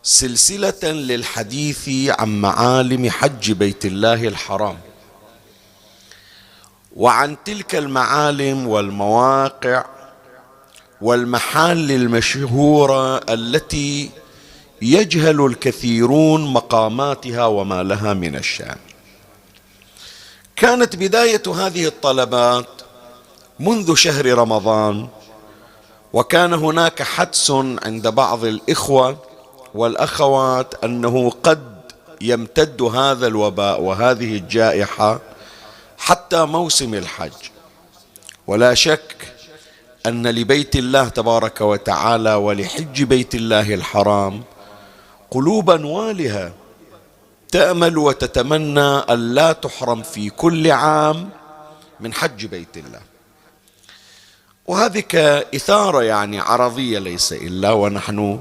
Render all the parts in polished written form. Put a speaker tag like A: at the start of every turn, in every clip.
A: سلسلة للحديث عن معالم حج بيت الله الحرام، وعن تلك المعالم والمواقع والمحال المشهورة التي يجهل الكثيرون مقاماتها وما لها من الشأن. كانت بداية هذه الطلبات منذ شهر رمضان، وكان هناك حدس عند بعض الإخوة والأخوات أنه قد يمتد هذا الوباء وهذه الجائحة حتى موسم الحج. ولا شك أن لبيت الله تبارك وتعالى ولحج بيت الله الحرام قلوبا والهة تأمل وتتمنى أن لا تحرم في كل عام من حج بيت الله. وهذه كإثارة عرضية ليس إلا، ونحن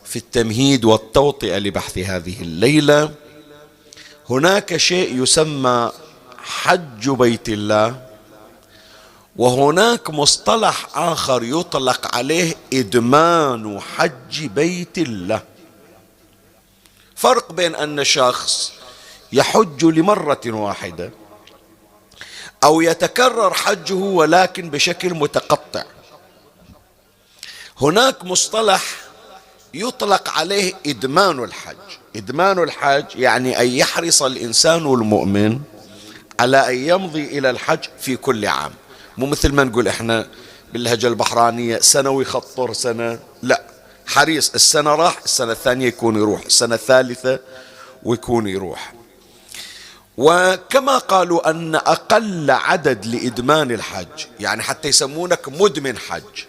A: في التمهيد والتوطئة لبحث هذه الليلة. هناك شيء يسمى حج بيت الله، وهناك مصطلح آخر يطلق عليه إدمان حج بيت الله. فرق بين أن شخص يحج لمرة واحدة أو يتكرر حجه ولكن بشكل متقطع. هناك مصطلح يطلق عليه إدمان الحج. إدمان الحج يعني أن يحرص الإنسان المؤمن على أن يمضي إلى الحج في كل عام، مو مثل ما نقول إحنا باللهجة البحرانية سنوي خطر سنة، لا، حريص السنة راح السنة الثانية يكون يروح، السنة الثالثة ويكون يروح. وكما قالوا أن أقل عدد لإدمان الحج، يعني حتى يسمونك مدمن حج،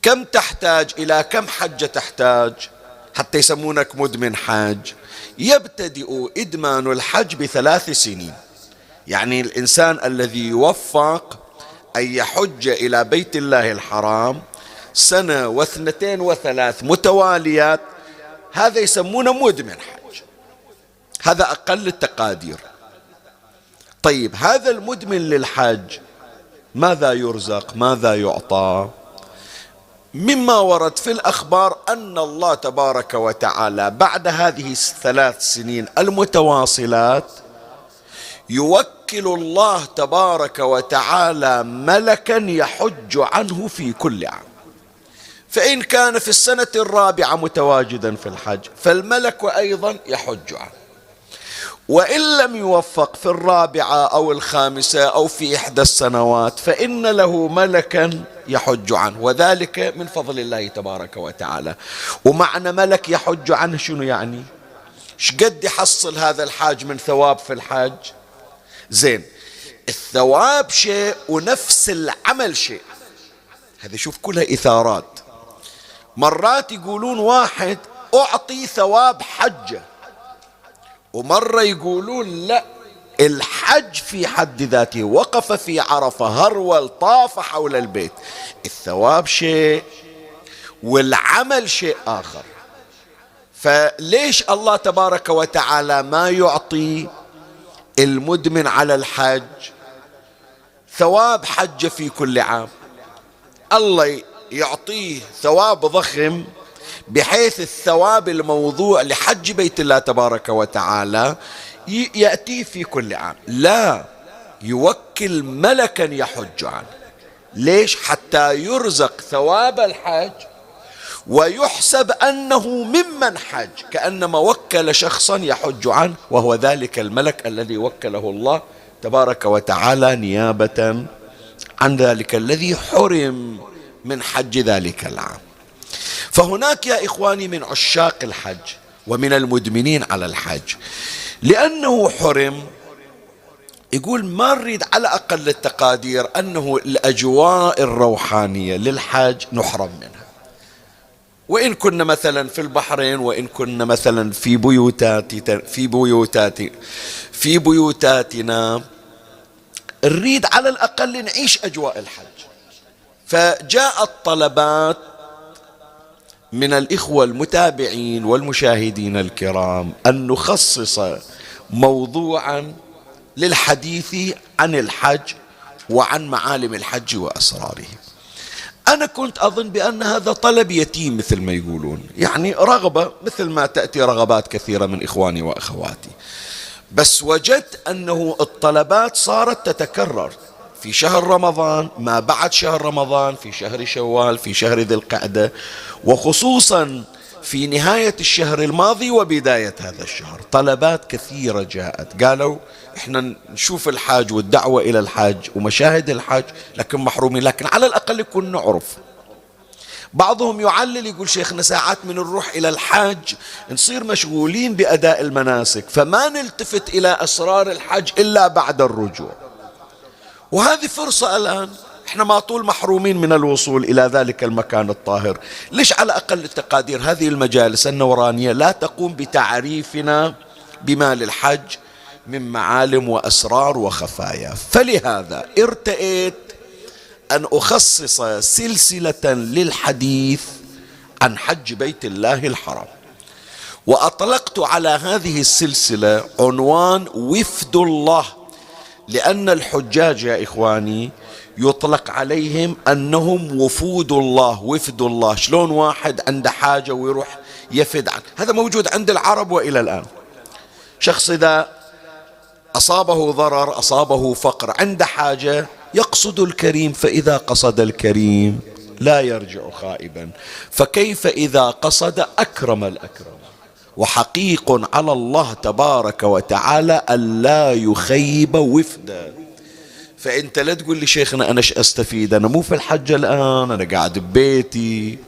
A: كم تحتاج إلى كم حجة تحتاج حتى يسمونك مدمن حج؟ يبتدئ إدمان الحج ب3 سنين. يعني الإنسان الذي يوفق أن يحج إلى بيت الله الحرام 1 و2 و3 متواليات، هذا يسمونه مدمن حج. هذا أقل التقادير. طيب هذا المدمن للحج ماذا يرزق؟ ماذا يعطى؟ مما ورد في الأخبار أن الله تبارك وتعالى بعد هذه 3 سنين المتواصلات يوكل الله تبارك وتعالى ملكا يحج عنه في كل عام. فإن كان في السنة الرابعة متواجدا في الحج فالملك أيضا يحج عنه، وإن لم يوفق في الرابعة أو الخامسة أو في 1 السنوات فإن له ملكا يحج عنه، وذلك من فضل الله تبارك وتعالى. ومعنى ملك يحج عنه شنو يعني؟ شقد يحصل هذا الحاج من ثواب في الحج؟ زين، الثواب شيء ونفس العمل شيء. هذا شوف كلها إثارات. مرات يقولون واحد أعطي ثواب حجه، ومرة يقولون لا، الحج في حد ذاته وقف في عرفة هرول طاف حول البيت، الثواب شيء والعمل شيء آخر. فليش الله تبارك وتعالى ما يعطي المدمن على الحج ثواب حج في كل عام؟ الله يعطيه ثواب ضخم بحيث الثواب الموضوع لحج بيت الله تبارك وتعالى يأتي في كل عام. لا، يوكل ملكا يحج عنه. ليش؟ حتى يرزق ثواب الحج ويحسب أنه ممن حج، كأنما وكل شخصا يحج عنه، وهو ذلك الملك الذي وكله الله تبارك وتعالى نيابة عن ذلك الذي حرم من حج ذلك العام. فهناك يا إخواني من عشاق الحج ومن المدمنين على الحج، لأنه حرم، يقول ما نريد على أقل التقادير أنه الأجواء الروحانية للحج نحرم منها. وإن كنا مثلا في البحرين، وإن كنا مثلا في بيوتاتنا نريد على الأقل نعيش أجواء الحج. فجاءت طلبات من الإخوة المتابعين والمشاهدين الكرام أن نخصص موضوعا للحديث عن الحج وعن معالم الحج وأسراره. أنا كنت أظن بأن هذا طلب يتيم مثل ما يقولون، يعني رغبة مثل ما تأتي رغبات كثيرة من إخواني وأخواتي، بس وجدت أنه الطلبات صارت تتكرر في شهر رمضان، ما بعد شهر رمضان، في شهر شوال، في شهر ذي القعدة، وخصوصا في نهاية الشهر الماضي وبداية هذا الشهر. طلبات كثيرة جاءت، قالوا احنا نشوف الحاج والدعوة إلى الحاج ومشاهد الحاج لكن محرومين، لكن على الأقل يكون نعرف. بعضهم يعلل يقول شيخنا ساعات من نروح إلى الحاج نصير مشغولين بأداء المناسك فما نلتفت إلى أسرار الحج إلا بعد الرجوع، وهذه فرصة الآن احنا ما طول محرومين من الوصول إلى ذلك المكان الطاهر. ليش على أقل التقادير هذه المجالس النورانية لا تقوم بتعريفنا بما للحج من معالم وأسرار وخفايا؟ فلهذا ارتئيت أن أخصص سلسلة للحديث عن حج بيت الله الحرام، وأطلقت على هذه السلسلة عنوان وفد الله، لأن الحجاج يا إخواني يطلق عليهم أنهم وفود الله. وفد الله شلون واحد عنده حاجة ويروح يفد عنه؟ هذا موجود عند العرب وإلى الآن. شخص إذا أصابه ضرر، أصابه فقر، عنده حاجة يقصد الكريم، فإذا قصد الكريم لا يرجع خائبا، فكيف إذا قصد أكرم الأكرم؟ وحقيق على الله تبارك وتعالى ألا يخيب وفدا. فأنت لا تقول لي شيخنا أنا ايش أستفيد، أنا مو في الحج الآن، أنا قاعد ببيتي،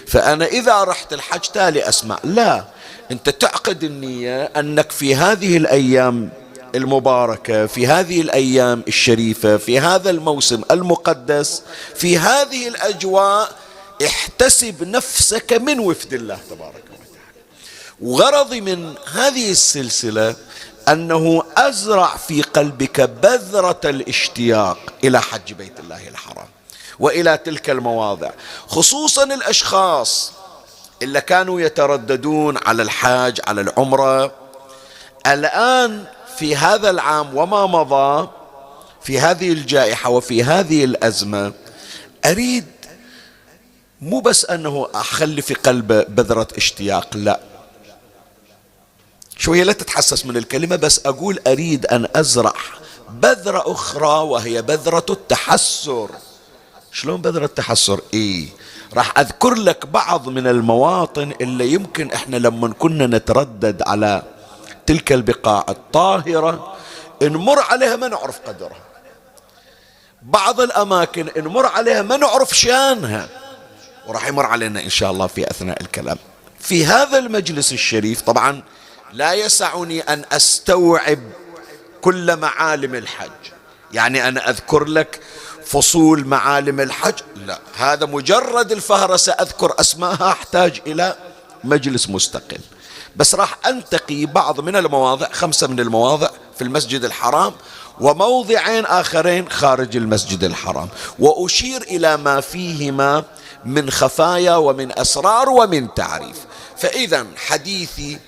A: فأنا إذا رحت الحج تالي أسمع. لا، أنت تعقد النية أنك في هذه الأيام المباركة، في هذه الأيام الشريفة، في هذا الموسم المقدس، في هذه الأجواء، احتسب نفسك من وفد الله تبارك وتعالى. وغرضي من هذه السلسلة أنه أزرع في قلبك بذرة الاشتياق إلى حج بيت الله الحرام وإلى تلك المواضع، خصوصا الأشخاص اللي كانوا يترددون على الحاج على العمرة. الآن في هذا العام وما مضى، في هذه الجائحة وفي هذه الأزمة، أريد مو بس أنه أخلي في قلبه بذرة اشتياق، لا، شوية لا تتحسس من الكلمة، بس أقول أريد أن أزرع بذرة أخرى وهي بذرة التحسر. شلون بذرة التحسر؟ راح أذكر لك بعض من المواطن اللي يمكن إحنا لما كنا نتردد على تلك البقاع الطاهرة نمر عليها ما نعرف قدرها، بعض الأماكن نمر عليها ما نعرف شانها، وراح يمر علينا إن شاء الله في أثناء الكلام. في هذا المجلس الشريف طبعا لا يسعني أن أستوعب كل معالم الحج، يعني أنا أذكر لك فصول معالم الحج، لا، هذا مجرد الفهرسة، أذكر أسماءها أحتاج إلى مجلس مستقل، بس راح أنتقي بعض من المواضع، 5 من المواضع في المسجد الحرام وموضعين آخرين خارج المسجد الحرام، وأشير إلى ما فيهما من خفايا ومن أسرار ومن تعريف. فإذا حديثي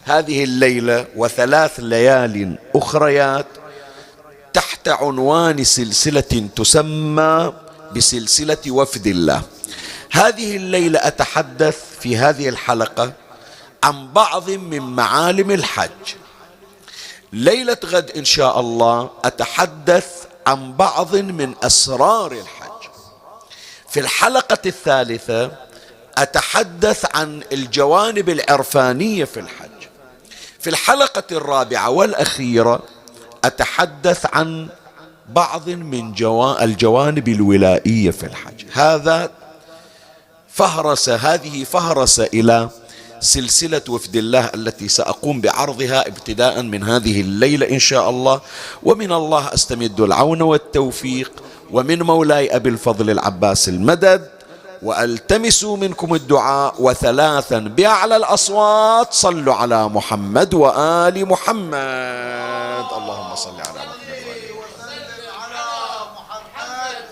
A: هذه الليلة و3 ليال أخريات تحت عنوان سلسلة تسمى بسلسلة وفد الله. هذه الليلة أتحدث في هذه الحلقة عن بعض من معالم الحج. ليلة غد إن شاء الله أتحدث عن بعض من أسرار الحج. في الحلقة الثالثة أتحدث عن الجوانب العرفانية في الحج. في الحلقة الرابعة والأخيرة أتحدث عن بعض من الجوانب الولائية في الحج. هذه فهرسة إلى سلسلة وفد الله التي سأقوم بعرضها ابتداء من هذه الليلة إن شاء الله، ومن الله أستمد العون والتوفيق، ومن مولاي أبي الفضل العباس المدد، وألتمس منكم الدعاء. وثلاثا بأعلى الأصوات صلوا على محمد وآل محمد. اللهم صل على محمد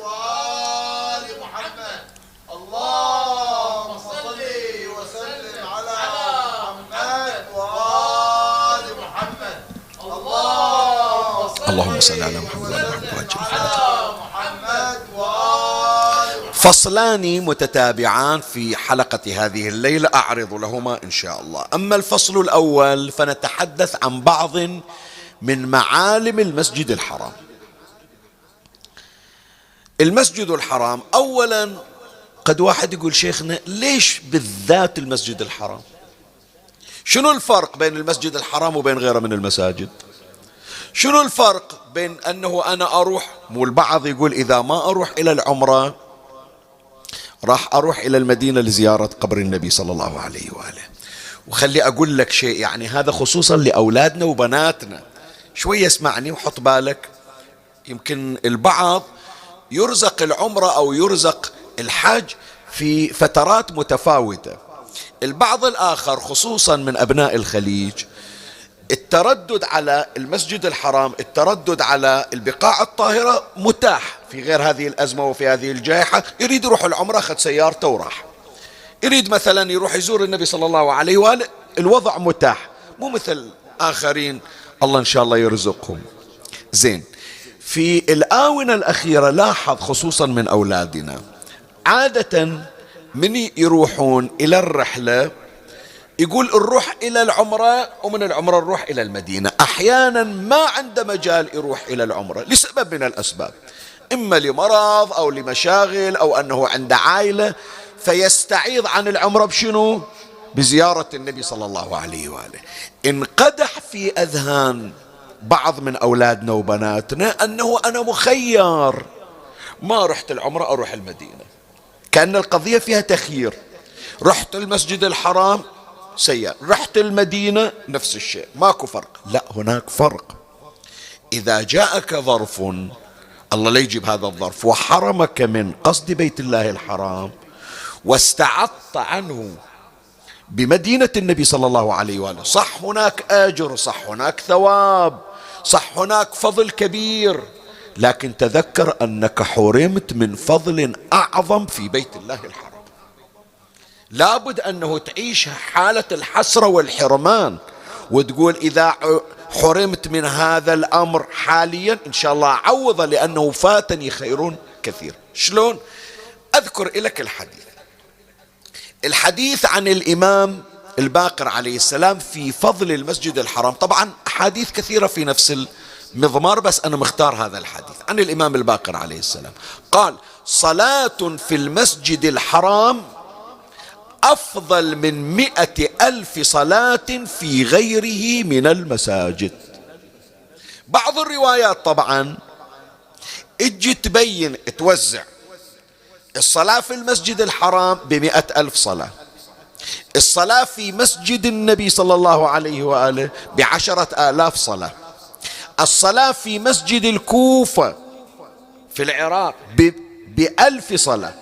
A: وآل محمد.
B: اللهم صل وسلم على محمد وآل محمد.
A: اللهم صل على محمد وآل محمد. فصلان متتابعان في حلقة هذه الليلة أعرض لهما إن شاء الله. أما الفصل الأول فنتحدث عن بعض من معالم المسجد الحرام. المسجد الحرام أولا، قد واحد يقول شيخنا ليش بالذات المسجد الحرام؟ شنو الفرق بين المسجد الحرام وبين غيره من المساجد؟ شنو الفرق بين أنه أنا أروح، مو البعض يقول إذا ما أروح إلى العمرة راح أروح إلى المدينة لزيارة قبر النبي صلى الله عليه وآله. وخلي أقول لك شيء، يعني هذا خصوصا لأولادنا وبناتنا، شوية اسمعني وحط بالك. يمكن البعض يرزق العمرة أو يرزق الحج في فترات متفاوتة، البعض الآخر خصوصا من أبناء الخليج التردد على المسجد الحرام، التردد على البقاع الطاهرة متاح في غير هذه الأزمة وفي هذه الجائحة. يريد يروح العمرة أخذ سيارته وراح، يريد مثلا يروح يزور النبي صلى الله عليه وآله، الوضع متاح، مو مثل آخرين الله إن شاء الله يرزقهم. زين، في الآونة الأخيرة لاحظ خصوصا من أولادنا عادة من يروحون إلى الرحلة يقول نروح إلى العمرة ومن العمرة نروح إلى المدينة. أحيانا ما عنده مجال يروح إلى العمرة لسبب من الأسباب، إما لمرض أو لمشاغل أو أنه عنده عائلة، فيستعيض عن العمرة بشنو؟ بزيارة النبي صلى الله عليه وآله. انقدح في أذهان بعض من أولادنا وبناتنا أنه أنا مخير، ما رحت العمرة أروح المدينة، كأن القضية فيها تخيير. رحت المسجد الحرام سيء، رحت المدينة نفس الشيء، ماكو فرق. لا، هناك فرق. إذا جاءك ظرف الله لا يجيب هذا الظرف وحرمك من قصد بيت الله الحرام واستعضت عنه بمدينة النبي صلى الله عليه وآله، صح هناك أجر، صح هناك ثواب، صح هناك فضل كبير، لكن تذكر أنك حرمت من فضل أعظم في بيت الله الحرام. لابد أنه تعيش حالة الحسرة والحرمان وتقول إذا حرمت من هذا الأمر حاليا إن شاء الله أعوض لأنه فاتني خير كثير. شلون؟ أذكر لك الحديث عن الإمام الباقر عليه السلام في فضل المسجد الحرام. طبعا أحاديث كثيرة في نفس المضمار، بس أنا مختار هذا الحديث عن الإمام الباقر عليه السلام. قال: صلاة في المسجد الحرام أفضل من 100,000 صلاة في غيره من المساجد. بعض الروايات طبعا اجي تبين توزع الصلاة في المسجد الحرام ب100,000 صلاة، الصلاة في مسجد النبي صلى الله عليه وآله ب10,000 صلاة، الصلاة في مسجد الكوفة في العراق ب1,000 صلاة.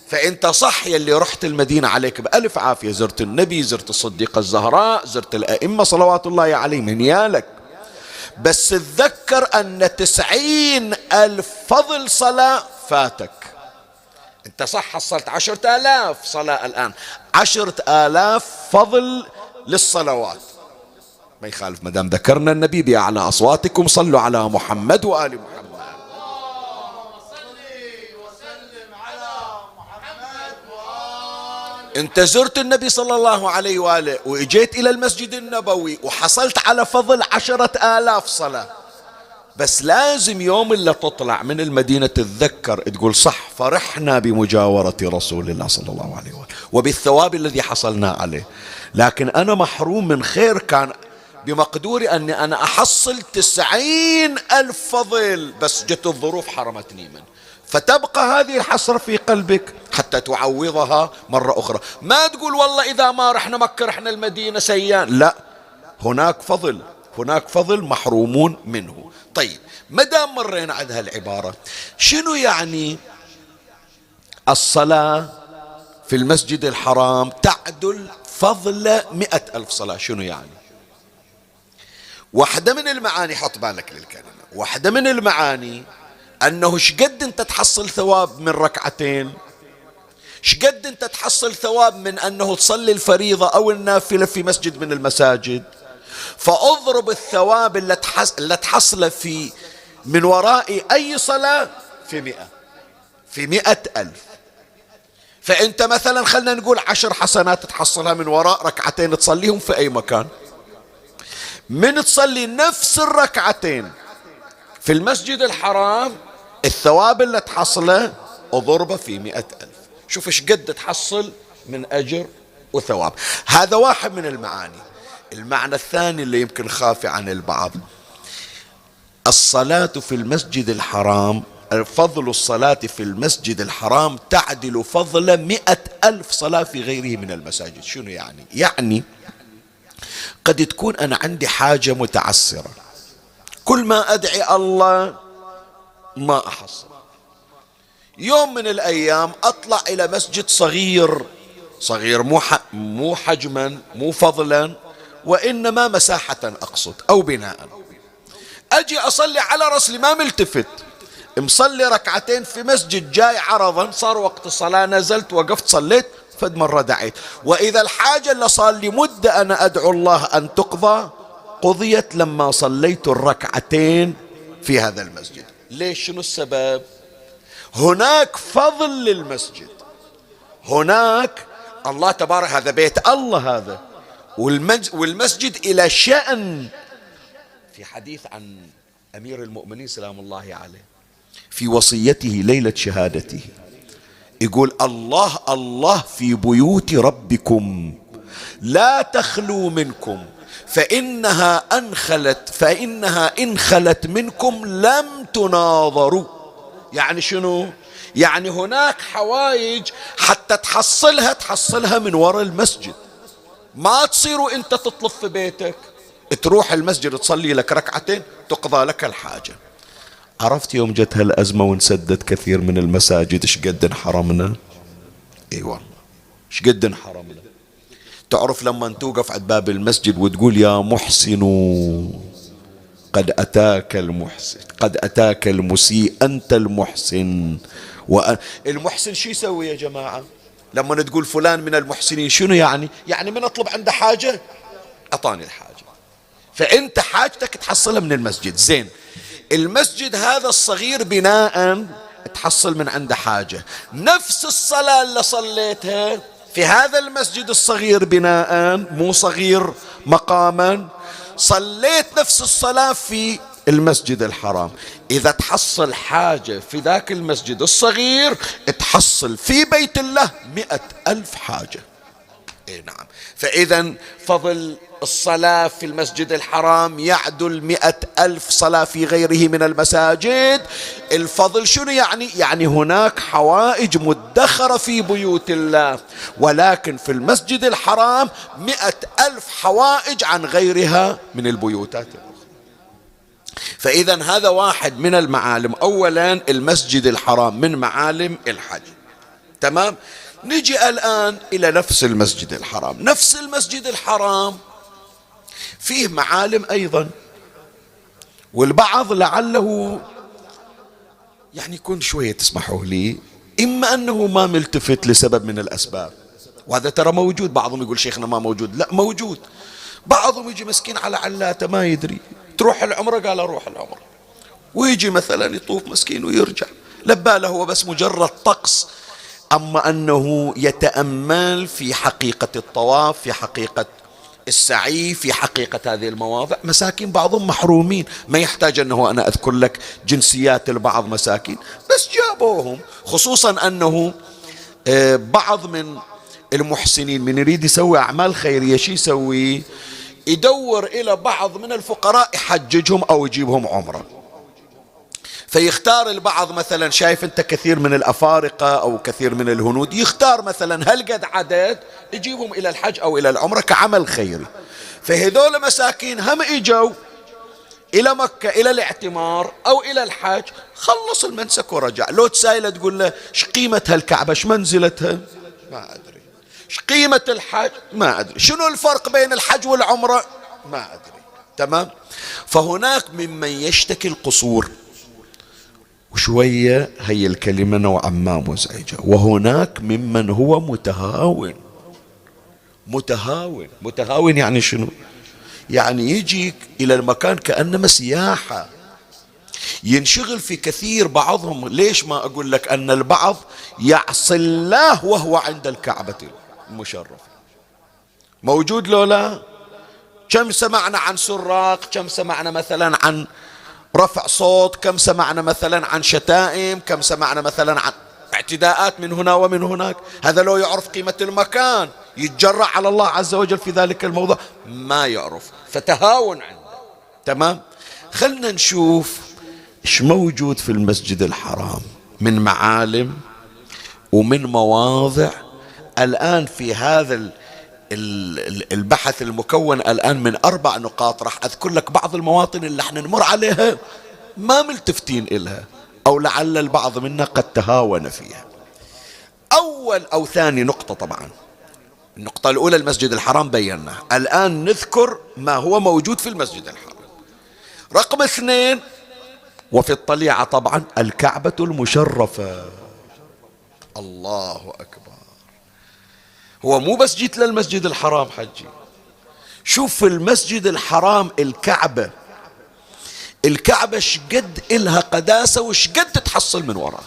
A: فأنت صح يلي رحت المدينة عليك بألف عافية، زرت النبي، زرت الصديقة الزهراء، زرت الأئمة صلوات الله عليهم، هنيالك. بس تذكر أن 90,000 فضل صلاة فاتك. أنت صح حصلت 10,000 صلاة الآن، 10,000 فضل للصلوات. ما يخالف، مدام ذكرنا النبي بأعلى أصواتكم صلوا على محمد وآل محمد. انت زرت النبي صلى الله عليه وآله واجيت الى المسجد النبوي وحصلت على فضل 10,000 صلاة، بس لازم يوم اللي تطلع من المدينة تتذكر تقول صح فرحنا بمجاورة رسول الله صلى الله عليه وآله وبالثواب الذي حصلنا عليه، لكن أنا محروم من خير كان بمقدوري أني أنا أحصل 90,000 فضل، بس جت الظروف حرمتني منه. فتبقى هذه الحسرة في قلبك حتى تعوضها مرة أخرى. ما تقول والله إذا ما رحنا مكة رحنا المدينة سيان، لا، هناك فضل، هناك فضل محرومون منه. طيب، مدام مرينا عند هالعبارة، شنو يعني الصلاة في المسجد الحرام تعدل فضل 100,000 صلاة؟ شنو يعني؟ واحدة من المعاني، حط بالك للكلمة، واحدة من المعاني أنه شقد أنت تحصل ثواب من ركعتين، شقد أنت تحصل ثواب من أنه تصلي الفريضة أو النافلة في مسجد من المساجد، فأضرب الثواب اللي تحصله في من وراء أي صلاة في 100، في 100,000. فأنت مثلا خلنا نقول 10 حسنات تحصلها من وراء ركعتين تصليهم في أي مكان. من تصلي نفس الركعتين في المسجد الحرام الثواب اللي تحصله اضربه في 100,000. شوف ايش قد تحصل من أجر وثواب. هذا واحد من المعاني. المعنى الثاني اللي يمكن خافي عن البعض، الصلاة في المسجد الحرام، فضل الصلاة في المسجد الحرام تعدل فضل 100,000 صلاة في غيره من المساجد. شنو يعني؟ يعني قد تكون أنا عندي حاجة متعسرة، كل ما أدعي الله ما أحصل، يوم من الأيام أطلع إلى مسجد صغير مو حجما مو فضلا وإنما مساحة أقصد أو بناء، أجي أصلي على رسلي ما ملتفت، مصلي ركعتين في مسجد جاي عرضا، صار وقت الصلاة نزلت وقفت صليت فد مرة دعيت، وإذا الحاجة اللي صار لي مدة أنا أدعو الله أن تقضى قضيت لما صليت الركعتين في هذا المسجد. ليش؟ شنو السبب؟ هناك فضل للمسجد، هناك الله تبارك، هذا بيت الله هذا، والمسجد إلى شأن. في حديث عن أمير المؤمنين سلام الله عليه في وصيته ليلة شهادته يقول: الله الله في بيوت ربكم لا تخلو منكم فإنها إن خلت منكم لم تناظروا. يعني شنو؟ يعني هناك حوائج حتى تحصلها من وراء المسجد، ما تصيروا انت تطلب في بيتك، تروح المسجد تصلي لك ركعتين تقضى لك الحاجة. عرفت يوم جت هالأزمة وانسدت كثير من المساجد ايش قد انحرمنا؟ اي والله ايش قد انحرمنا. تعرف لما توقف عند باب المسجد وتقول: يا محسن قد أتاك المسيء أنت المحسن. المحسن شو يسوي يا جماعة؟ لما تقول فلان من المحسنين شنو يعني؟ يعني من أطلب عنده حاجة أعطاني الحاجة، فأنت حاجتك تحصلها من المسجد. زين، المسجد هذا الصغير بناء تحصل من عنده حاجة، نفس الصلاة اللي صليتها في هذا المسجد الصغير بناء مو صغير مقاما، صليت نفس الصلاة في المسجد الحرام، إذا تحصل حاجة في ذاك المسجد الصغير تحصل في بيت الله 100,000 حاجة. إيه نعم. فإذا فضل الصلاة في المسجد الحرام يعدل 100,000 صلاة في غيره من المساجد. الفضل شنو يعني؟ يعني هناك حوائج مدخرة في بيوت الله، ولكن في المسجد الحرام 100,000 حوائج عن غيرها من البيوتات الأخرى. فإذا هذا واحد من المعالم. أولا المسجد الحرام من معالم الحج. تمام. نجي الآن إلى نفس المسجد الحرام. نفس المسجد الحرام فيه معالم أيضا، والبعض لعله يعني يكون شوية تسمحوا لي إما أنه ما ملتفت لسبب من الأسباب، وهذا ترى موجود. بعضهم يقول شيخنا ما موجود، لا موجود. بعضهم يجي مسكين على علاته ما يدري، تروح العمرة قال أروح العمرة، ويجي مثلا يطوف مسكين ويرجع، لباله هو بس مجرد طقس. أما أنه يتأمل في حقيقة الطواف، في حقيقة السعي، في حقيقة هذه المواضع. مساكين بعضهم محرومين، ما يحتاج أنه أنا أذكر لك جنسيات البعض مساكين، بس جابوهم. خصوصا أنه بعض من المحسنين من يريد يسوي أعمال خيرية شي يسوي؟ يدور إلى بعض من الفقراء يحججهم أو يجيبهم عمرة. فيختار البعض مثلا، شايف انت كثير من الأفارقة أو كثير من الهنود، يختار مثلا هالقد عدد يجيبهم إلى الحج أو إلى العمرة كعمل خيري. فهذول مساكين هم إجوا إلى مكة إلى الاعتمار أو إلى الحج، خلص المنسك ورجع. لو تسائله تقول له ايش قيمة هالكعبة، ايش منزلتها؟ ما أدري. ايش قيمة الحج؟ ما أدري. شنو الفرق بين الحج والعمرة؟ ما أدري. تمام. فهناك ممن يشتكي القصور، وشوية هي الكلمة نوعا ما مزعجة، وهناك ممن هو متهاون. متهاون يعني شنو؟ يعني يجيك إلى المكان كأنما سياحة، ينشغل في كثير بعضهم. ليش ما أقول لك أن البعض يعصي الله وهو عند الكعبة المشرفة؟ موجود لو لا؟ كم سمعنا عن سراق، كم سمعنا مثلا عن رفع صوت، كم سمعنا مثلا عن شتائم، كم سمعنا مثلا عن اعتداءات من هنا ومن هناك. هذا لو يعرف قيمة المكان يتجرأ على الله عز وجل في ذلك الموضوع؟ ما يعرف، فتهاون عنده. تمام. خلنا نشوف ايش موجود في المسجد الحرام من معالم ومن مواضع الآن في هذا البحث المكون الآن من 4 نقاط. راح أذكر لك بعض المواطن اللي احنا نمر عليها ما ملتفتين إلها، أو لعل البعض منا قد تهاون فيها. أول أو ثاني نقطة، طبعا النقطة الأولى المسجد الحرام بيناه، الآن نذكر ما هو موجود في المسجد الحرام. رقم 2، وفي الطليعة طبعا الكعبة المشرفة. الله أكبر. هو مو بس جيت للمسجد الحرام حجي، شوف في المسجد الحرام الكعبة شقد إلها قداسة وشقد تتحصل من وراها.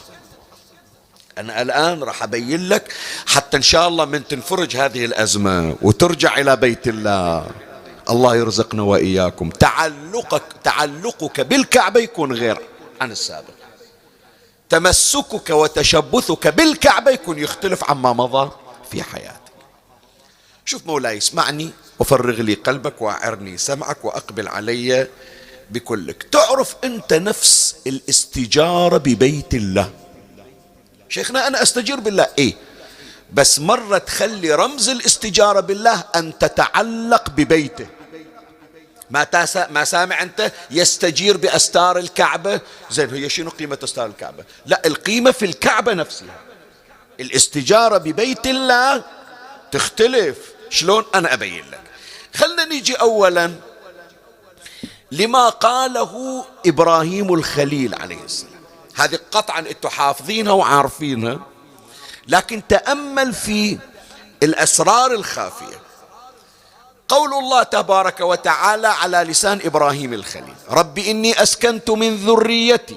A: أنا الآن راح أبين لك حتى إن شاء الله من تنفرج هذه الأزمة وترجع إلى بيت الله، الله يرزقنا وإياكم تعلقك بالكعبة يكون غير عن السابق، تمسكك وتشبثك بالكعبة يكون يختلف عما مضى في حياتك. شوف مولاي، اسمعني وفرغ لي قلبك وأعرني سمعك وأقبل علي بكلك. تعرف أنت نفس الاستجارة ببيت الله؟ شيخنا أنا أستجير بالله، إيه، بس مرة تخلي رمز الاستجارة بالله أن تتعلق ببيته. ما سامع أنت يستجير بأستار الكعبة؟ زين، هي شنو قيمة أستار الكعبة؟ لا، القيمة في الكعبة نفسها. الاستجارة ببيت الله تختلف. شلون؟ أنا أبين لك. خلنا نيجي أولا لما قاله إبراهيم الخليل عليه السلام. هذه قطعا أنتم حافظينها وعارفينها، لكن تأمل في الأسرار الخافية. قول الله تبارك وتعالى على لسان إبراهيم الخليل: رب إني أسكنت من ذريتي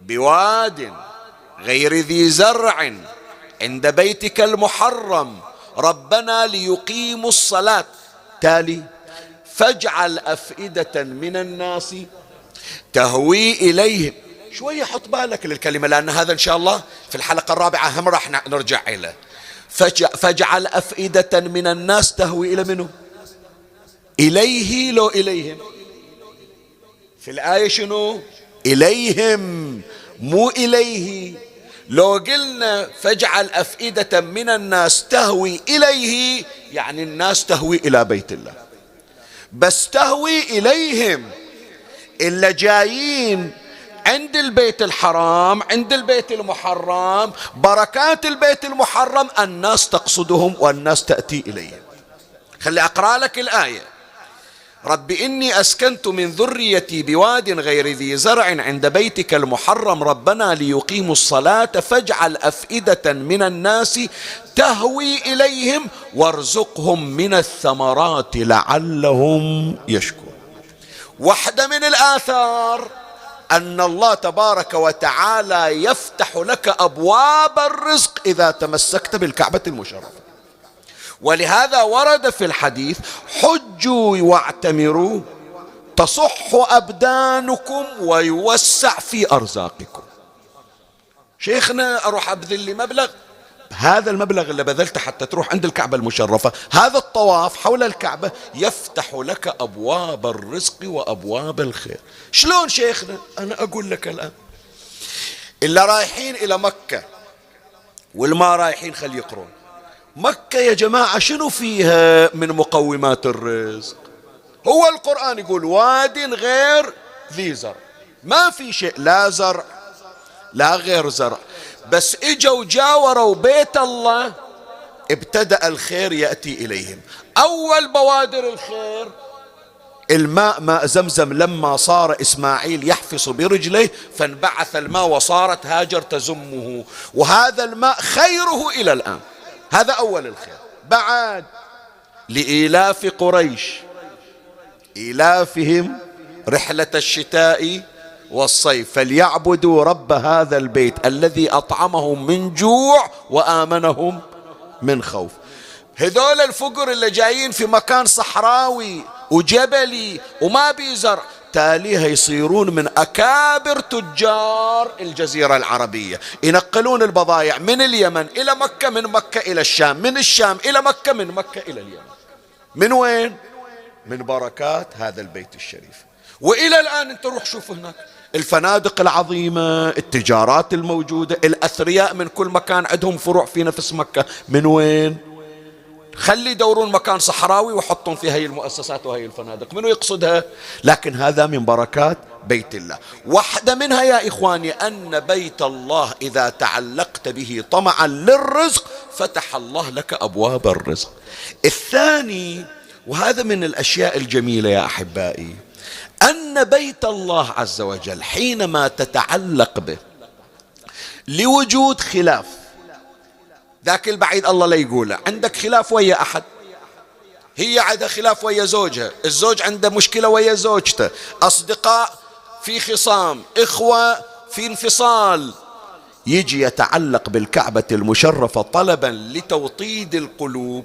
A: بواد غير ذي زرع عند بيتك المحرم ربنا ليقيموا الصلاة، تالي فاجعل أفئدة من الناس تهوي إليهم. شوية حط بالك للكلمة، لأن هذا إن شاء الله في الحلقة الرابعة هم راح نرجع إليه. فاجعل أفئدة من الناس تهوي إلى منه؟ إليه لو إليهم؟ في الآية شنو؟ إليهم مو إليه. لو قلنا فاجعل أفئدة من الناس تهوي إليه يعني الناس تهوي إلى بيت الله، بس تهوي إليهم إلا جايين عند البيت الحرام، عند البيت المحرم، بركات البيت المحرم الناس تقصدهم والناس تأتي إليهم. خلي أقرأ لك الآية: رب إني أسكنت من ذريتي بواد غير ذي زرع عند بيتك المحرم ربنا ليقيموا الصلاة فاجعل أفئدة من الناس تهوي إليهم وارزقهم من الثمرات لعلهم يشكرون. واحدة من الآثار أن الله تبارك وتعالى يفتح لك أبواب الرزق إذا تمسكت بالكعبة المشرفة. ولهذا ورد في الحديث: حجوا واعتمروا تصح أبدانكم ويوسع في أرزاقكم. شيخنا أروح أبذل لي مبلغ، هذا المبلغ اللي بذلته حتى تروح عند الكعبة المشرفة، هذا الطواف حول الكعبة يفتح لك أبواب الرزق وأبواب الخير. شلون شيخنا؟ أنا أقول لك الآن. اللي رايحين إلى مكة والما رايحين خلي يقرون. مكة يا جماعة شنو فيها من مقومات الرزق؟ هو القرآن يقول واد غير ذي زرع، ما في شيء، لا زرع لا غير زرع، بس اجوا جاوروا بيت الله ابتدأ الخير يأتي إليهم. أول بوادر الخير الماء، ماء زمزم، لما صار إسماعيل يحفص برجليه فانبعث الماء وصارت هاجر تزمه، وهذا الماء خيره إلى الآن. هذا أول الخير. بعد لإيلاف قريش إيلافهم رحلة الشتاء والصيف فليعبدوا رب هذا البيت الذي أطعمهم من جوع وآمنهم من خوف. هذول الفقر اللي جايين في مكان صحراوي وجبلي وما بيزرع، تاليها يصيرون من أكابر تجار الجزيرة العربية، ينقلون البضائع من اليمن إلى مكة، من مكة إلى الشام، من الشام إلى مكة، من مكة إلى اليمن. من وين؟ من بركات هذا البيت الشريف. وإلى الآن أنت روح شوف هناك الفنادق العظيمة، التجارات الموجودة، الأثرياء من كل مكان عندهم فروع في نفس مكة. من وين؟ خلي يدورون مكان صحراوي وحطون فيه هاي المؤسسات وهي الفنادق، منو يقصدها؟ لكن هذا من بركات بيت الله. واحدة منها يا إخواني أن بيت الله إذا تعلقت به طمعا للرزق فتح الله لك أبواب الرزق. الثاني، وهذا من الأشياء الجميلة يا أحبائي، أن بيت الله عز وجل حينما تتعلق به لوجود خلاف، ذاك البعيد الله لا يقوله، عندك خلاف ويا أحد، هي عندها خلاف ويا زوجها، الزوج عنده مشكلة ويا زوجته، أصدقاء في خصام، إخوة في انفصال، يجي يتعلق بالكعبة المشرفة طلبا لتوطيد القلوب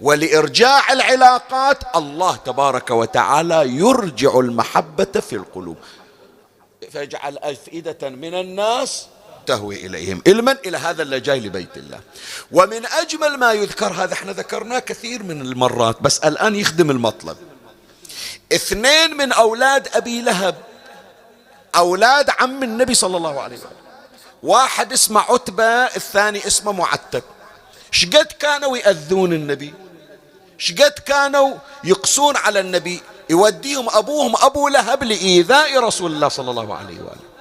A: ولإرجاع العلاقات، الله تبارك وتعالى يرجع المحبة في القلوب، فيجعل أفئدة من الناس تهوي إليهم، علما إلى هذا اللي جاي لبيت الله. ومن أجمل ما يذكر، هذا احنا ذكرناه كثير من المرات بس الآن يخدم المطلب، 2 من أولاد أبي لهب أولاد عم النبي صلى الله عليه وسلم، واحد اسمه عتبة، الثاني اسمه معتب. شقد كانوا يأذون النبي، شقد كانوا يقسون على النبي، يوديهم أبوهم أبو لهب لإيذاء رسول الله صلى الله عليه وآله.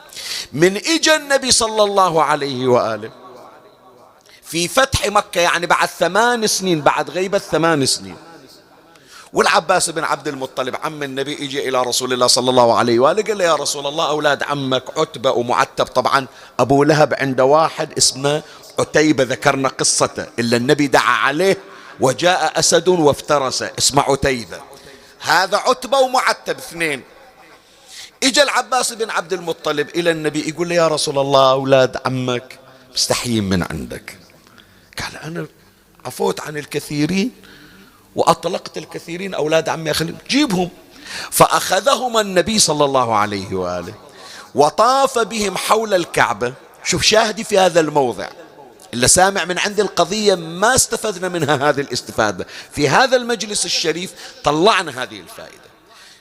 A: من إجا النبي صلى الله عليه وآله في فتح مكة، يعني بعد 8 سنين، بعد غيبة 8 سنين، والعباس بن عبد المطلب عم النبي اجى إلى رسول الله صلى الله عليه وآله قال له يا رسول الله أولاد عمك عتبة ومعتب، طبعا أبو لهب عنده واحد اسمه عتيبة ذكرنا قصته إلا النبي دعا عليه وجاء أسد وافترسه اسمه عتيبة، هذا عتبة ومعتب 2. اجى العباس بن عبد المطلب إلى النبي يقول له يا رسول الله أولاد عمك مستحيين من عندك. قال أنا عفوت عن الكثيرين وأطلقت الكثيرين، أولاد عمي أخليهم جيبهم. فأخذهما النبي صلى الله عليه وآله وطاف بهم حول الكعبة. شوف شاهدي في هذا الموضع، اللي سامع من عند القضية ما استفدنا منها هذه الاستفادة، في هذا المجلس الشريف طلعنا هذه الفائدة.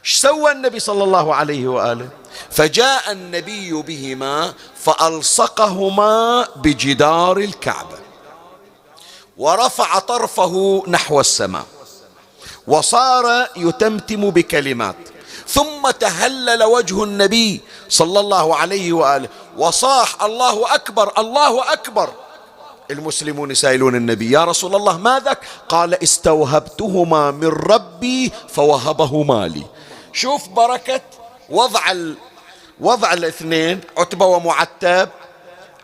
A: ايش سوى النبي صلى الله عليه وآله؟ فجاء النبي بهما فألصقهما بجدار الكعبة ورفع طرفه نحو السماء وصار يتمتم بكلمات، ثم تهلل وجه النبي صلى الله عليه وآله وصاح الله أكبر الله أكبر. المسلمون يسائلون النبي يا رسول الله ماذا؟ قال استوهبتهما من ربي فوهبهما لي. شوف بركة وضع 2 عتبة ومعتب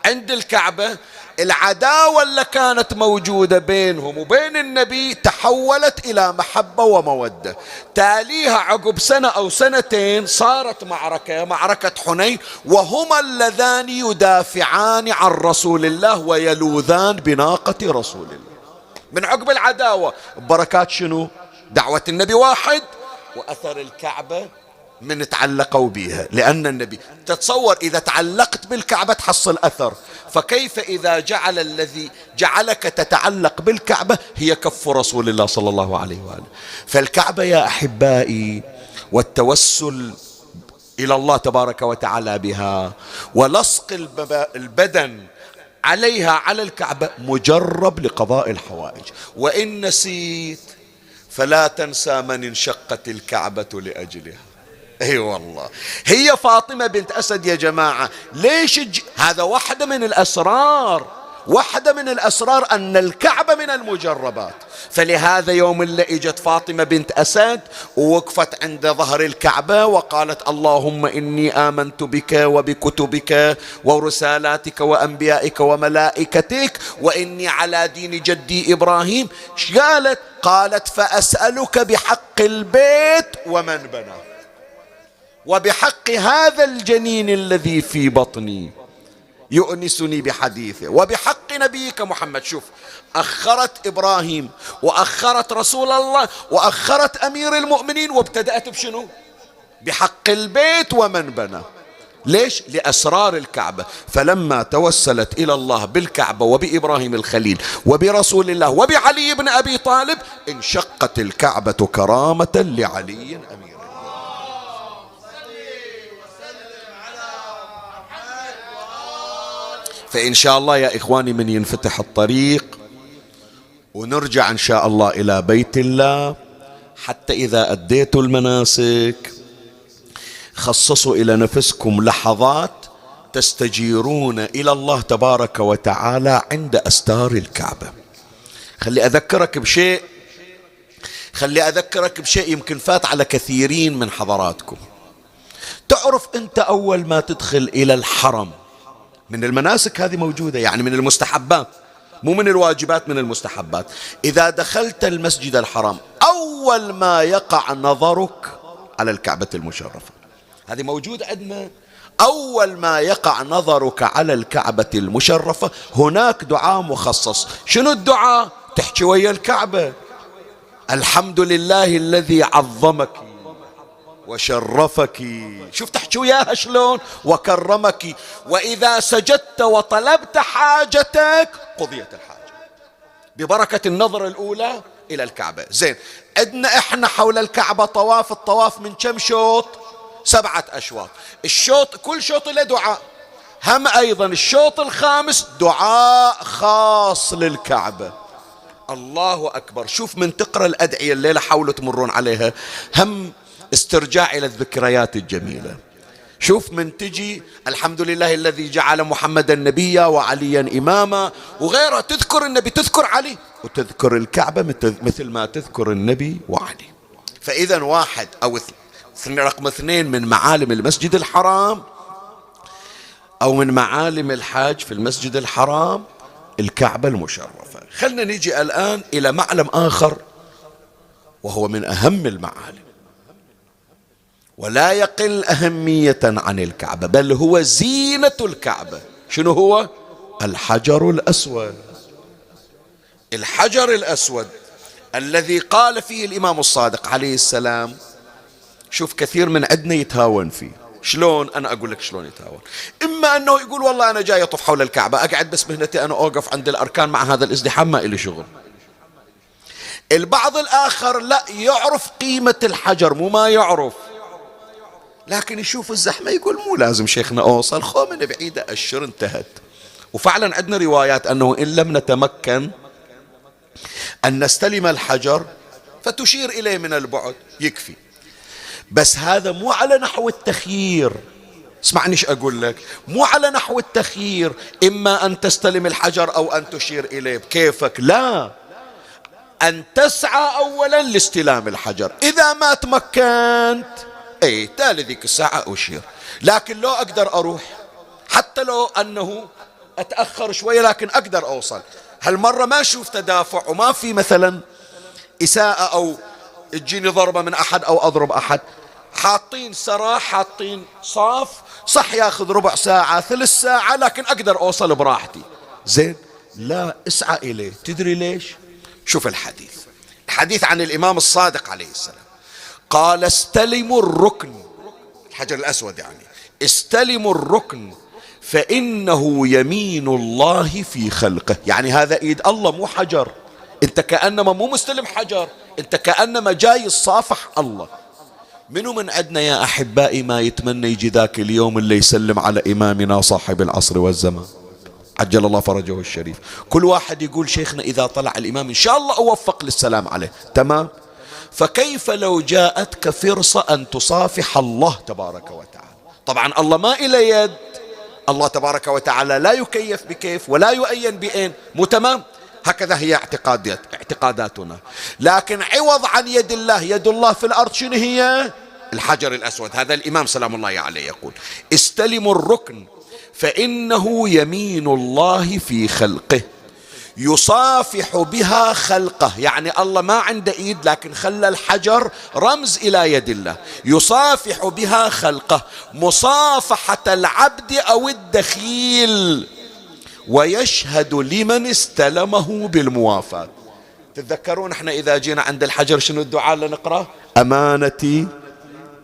A: عند الكعبة، العداوة اللي كانت موجودة بينهم وبين النبي تحولت إلى محبة ومودة. تاليها عقب 1 أو 2 صارت معركة حنين، وهما اللذان يدافعان عن رسول الله ويلوذان بناقة رسول الله. من عقب العداوة بركات شنو؟ دعوة النبي واحد، وأثر الكعبة من تعلقوا بها، لأن النبي تتصور إذا تعلقت بالكعبة تحصل أثر، فكيف إذا جعل الذي جعلك تتعلق بالكعبة هي كف رسول الله صلى الله عليه وآله. فالكعبة يا أحبائي والتوسل إلى الله تبارك وتعالى بها ولصق البدن عليها على الكعبة مجرب لقضاء الحوائج. وإن نسيت فلا تنسى من انشقت الكعبة لأجلها. اي والله هي فاطمة بنت أسد يا جماعة. ليش هذا واحدة من الأسرار أن الكعبة من المجربات. فلهذا يوم اللي اجت فاطمة بنت أسد ووقفت عند ظهر الكعبة وقالت اللهم إني آمنت بك وبكتبك ورسالاتك وأنبيائك وملائكتك وإني على دين جدي إبراهيم. ايش قالت؟ قالت فأسألك بحق البيت ومن بناه. وبحق هذا الجنين الذي في بطني يؤنسني بحديثه، وبحق نبيك محمد. شوف، أخرت إبراهيم وأخرت رسول الله وأخرت أمير المؤمنين، وابتدأت بشنو؟ بحق البيت ومن بنى. ليش؟ لأسرار الكعبة. فلما توسلت إلى الله بالكعبة وبإبراهيم الخليل وبرسول الله وبعلي بن أبي طالب، انشقت الكعبة كرامة لعلي أمير. فإن شاء الله يا إخواني من ينفتح الطريق ونرجع إن شاء الله إلى بيت الله، حتى إذا أديتوا المناسك خصصوا إلى نفسكم لحظات تستجيرون إلى الله تبارك وتعالى عند أستار الكعبة. خلي أذكرك بشيء يمكن فات على كثيرين من حضراتكم. تعرف أنت أول ما تدخل إلى الحرم، من المناسك هذه موجودة، يعني من المستحبات، مو من الواجبات، من المستحبات. إذا دخلت المسجد الحرام أول ما يقع نظرك على الكعبة المشرفة، هذه موجودة عندنا. أول ما يقع نظرك على الكعبة المشرفة هناك دعاء مخصص. شنو الدعاء؟ تحكي ويا الكعبة: الحمد لله الذي عظمك وشرفك. شوف تحكي وياها شلون؟ وكرمك، وإذا سجدت وطلبت حاجتك قضيت الحاجة ببركة النظرة الأولى إلى الكعبة. زين، عندنا إحنا حول الكعبة طواف. الطواف من كم شوط؟ 7 أشواط. الشوط كل شوط له دعاء. هم أيضا الشوط الخامس دعاء خاص للكعبة. الله أكبر. شوف من تقرأ الأدعية الليلة حاولوا تمرون عليها، هم استرجاع إلى الذكريات الجميلة. شوف من تجي الحمد لله الذي جعل محمدا نبيا وعليا إماما وغيرها، تذكر النبي، تذكر علي، وتذكر الكعبة مثل ما تذكر النبي وعلي. فإذا واحد أو رقم 2 من معالم المسجد الحرام أو من معالم الحاج في المسجد الحرام الكعبة المشرفة. خلنا نيجي الآن إلى معلم آخر وهو من أهم المعالم ولا يقل أهمية عن الكعبة، بل هو زينة الكعبة. شنو هو؟ الحجر الأسود. الحجر الأسود الذي قال فيه الإمام الصادق عليه السلام. شوف كثير من عندنا يتهاون فيه. شلون؟ أنا أقول لك شلون يتهاون. إما أنه يقول والله أنا جاي أطوف حول الكعبة، أقعد بس مهنتي أنا أوقف عند الأركان مع هذا الازدحام، ما إلي شغل. البعض الآخر لا، يعرف قيمة الحجر، مو ما يعرف، لكن يشوف الزحمة يقول مو لازم شيخنا أوصل، خو من بعيدة أشر انتهت. وفعلا عندنا روايات أنه إن لم نتمكن أن نستلم الحجر فتشير إليه من البعد يكفي. بس هذا مو على نحو التخيير. اسمعني ايش اقول لك، مو على نحو التخيير، اما ان تستلم الحجر او ان تشير اليه بكيفك، لا، ان تسعى اولا لاستلام الحجر. اذا ما تمكنت تالي ذيك الساعة اشير. لكن لو اقدر اروح، حتى لو انه اتأخر شوية لكن اقدر اوصل. هالمرة ما اشوف تدافع وما في مثلا اساءة او تجيني ضربة من احد او اضرب احد. حاطين سراح، حاطين صاف، صح ياخذ ربع ساعة 3 ساعة لكن اقدر اوصل براحتي. زين، لا، اسعى اليه. تدري ليش؟ شوف الحديث عن الامام الصادق عليه السلام قال: استلموا الركن، الحجر الاسود يعني، استلموا الركن فانه يمين الله في خلقه. يعني هذا ايد الله مو حجر، انت كأنما مو مستلم حجر، انت كأنما جاي الصافح الله. منو من عندنا يا أحبائي ما يتمنى يجي ذاك اليوم اللي يسلم على إمامنا صاحب العصر والزمان عجل الله فرجه الشريف؟ كل واحد يقول شيخنا إذا طلع الإمام إن شاء الله أوفق للسلام عليه، تمام. فكيف لو جاءتك فرصة أن تصافح الله تبارك وتعالى؟ طبعا الله ما إلى يد، الله تبارك وتعالى لا يكيف بكيف ولا يؤين بأين، مو تمام؟ هكذا هي اعتقاداتنا. لكن عوض عن يد الله، يد الله في الأرض شنو هي؟ الحجر الأسود. هذا الإمام سلام الله عليه يقول: استلموا الركن فإنه يمين الله في خلقه يصافح بها خلقه، يعني الله ما عنده ايد لكن خلى الحجر رمز الى يد الله، يصافح بها خلقه مصافحة العبد او الدخيل، ويشهد لمن استلمه بالموافاة. تتذكرون احنا اذا جينا عند الحجر شنو الدعاء اللي نقرأ؟ امانتي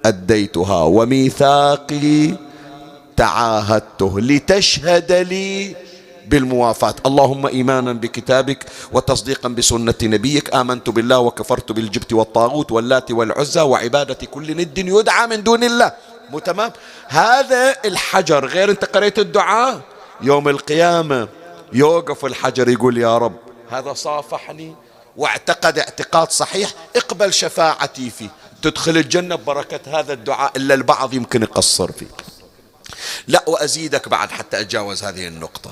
A: اديتها وميثاقي تعاهدته لتشهد لي بالموافاة. اللهم إيمانا بكتابك وتصديقا بسنة نبيك آمنت بالله وكفرت بالجبت والطاغوت واللات والعزى وعبادة كل ند يدعى من دون الله. مو تمام؟ هذا الحجر غير انت قريت الدعاء يوم القيامة يوقف الحجر يقول يا رب هذا صافحني واعتقد اعتقاد صحيح، اقبل شفاعتي فيه، تدخل الجنة ببركة هذا الدعاء. إلا البعض يمكن يقصر فيه. لا، وأزيدك بعد حتى أتجاوز هذه النقطة.